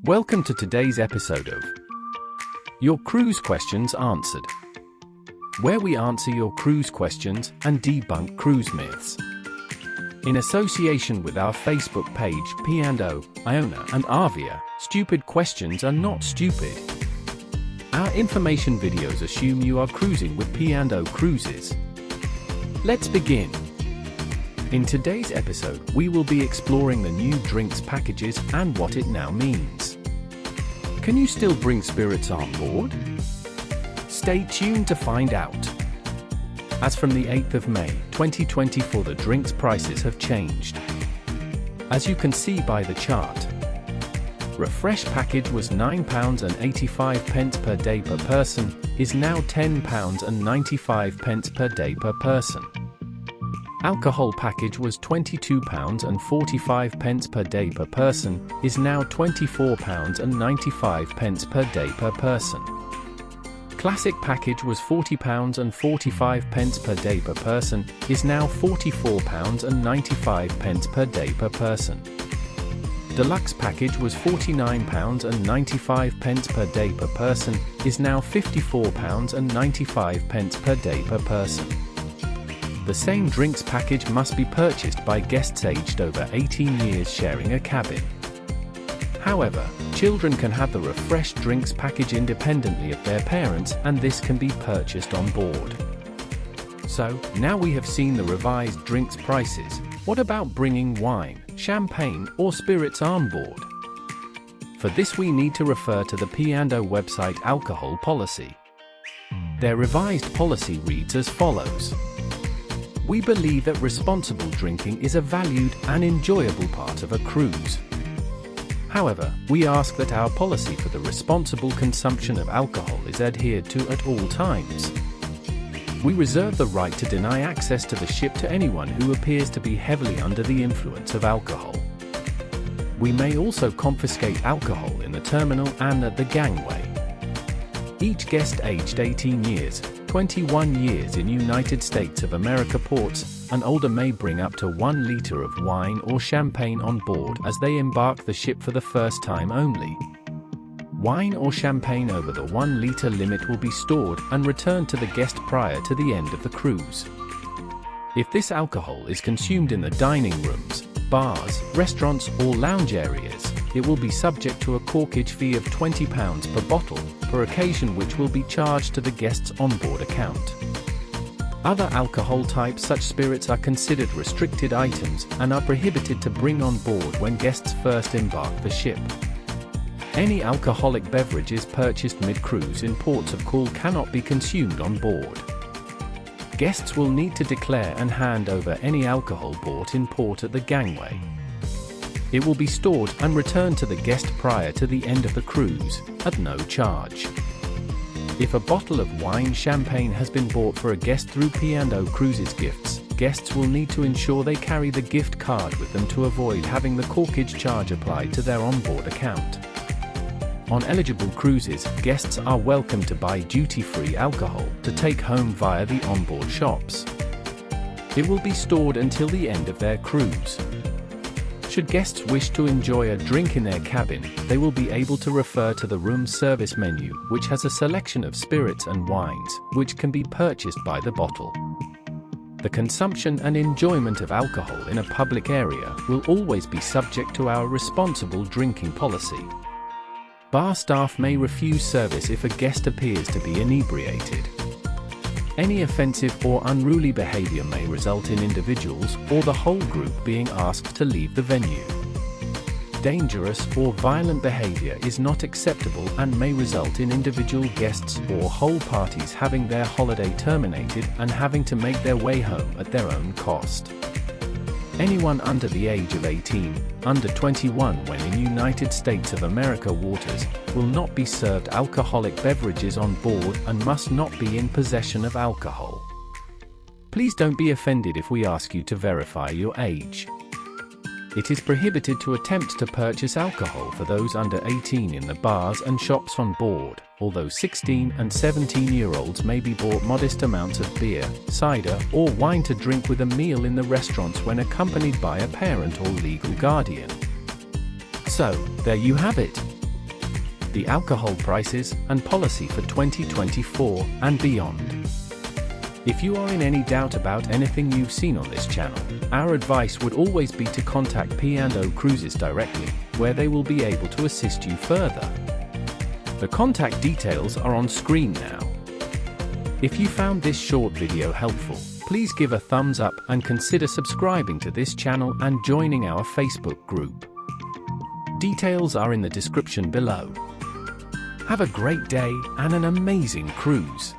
Welcome to today's episode of Your Cruise Questions Answered, where we answer your cruise questions and debunk cruise myths. In association with our Facebook page P&O, Iona and Avia, stupid questions are not stupid. Our information videos assume you are cruising with P&O Cruises. Let's begin. In today's episode, we will be exploring the new drinks packages and what it now means. Can you still bring spirits on board? Stay tuned to find out. As from the 8th of May, 2024, the drinks prices have changed. As you can see by the chart, Refresh package was £9.85 per day per person, is now £10.95 per day per person. Alcohol package was £22.45 per day per person, is now £24.95 per day per person. Classic package was £40.45 per day per person, is now £44.95 per day per person. Deluxe package was £49.95 per day per person, is now £54.95 per day per person. The same drinks package must be purchased by guests aged over 18 years sharing a cabin. However, children can have the refreshed drinks package independently of their parents, and this can be purchased on board. So, now we have seen the revised drinks prices, what about bringing wine, champagne, or spirits on board? For this we need to refer to the P&O website alcohol policy. Their revised policy reads as follows. We believe that responsible drinking is a valued and enjoyable part of a cruise. However, we ask that our policy for the responsible consumption of alcohol is adhered to at all times. We reserve the right to deny access to the ship to anyone who appears to be heavily under the influence of alcohol. We may also confiscate alcohol in the terminal and at the gangway. Each guest aged 18 years, 21 years in United States of America ports and older may bring up to 1 liter of wine or champagne on board as they embark the ship for the first time only. Wine or champagne over the 1 liter limit will be stored and returned to the guest prior to the end of the cruise. If this alcohol is consumed in the dining rooms, bars, restaurants or lounge areas, it will be subject to a corkage fee of £20 per bottle per occasion, which will be charged to the guest's onboard account. Other alcohol types such spirits are considered restricted items and are prohibited to bring on board when guests first embark the ship. Any alcoholic beverages purchased mid-cruise in ports of call cannot be consumed on board. Guests will need to declare and hand over any alcohol bought in port at the gangway. It will be stored and returned to the guest prior to the end of the cruise, at no charge. If a bottle of wine champagne has been bought for a guest through P&O Cruises Gifts, guests will need to ensure they carry the gift card with them to avoid having the corkage charge applied to their onboard account. On eligible cruises, guests are welcome to buy duty-free alcohol to take home via the onboard shops. It will be stored until the end of their cruise. Should guests wish to enjoy a drink in their cabin, they will be able to refer to the room service menu, which has a selection of spirits and wines, which can be purchased by the bottle. The consumption and enjoyment of alcohol in a public area will always be subject to our responsible drinking policy. Bar staff may refuse service if a guest appears to be inebriated. Any offensive or unruly behavior may result in individuals or the whole group being asked to leave the venue. Dangerous or violent behavior is not acceptable and may result in individual guests or whole parties having their holiday terminated and having to make their way home at their own cost. Anyone under the age of 18, under 21 when in United States of America waters, will not be served alcoholic beverages on board and must not be in possession of alcohol. Please don't be offended if we ask you to verify your age. It is prohibited to attempt to purchase alcohol for those under 18 in the bars and shops on board, although 16 and 17-year-olds may be bought modest amounts of beer, cider, or wine to drink with a meal in the restaurants when accompanied by a parent or legal guardian. So, there you have it. The alcohol prices and policy for 2024 and beyond. If you are in any doubt about anything you've seen on this channel, our advice would always be to contact P&O Cruises directly, where they will be able to assist you further. The contact details are on screen now. If you found this short video helpful, please give a thumbs up and consider subscribing to this channel and joining our Facebook group. Details are in the description below. Have a great day and an amazing cruise.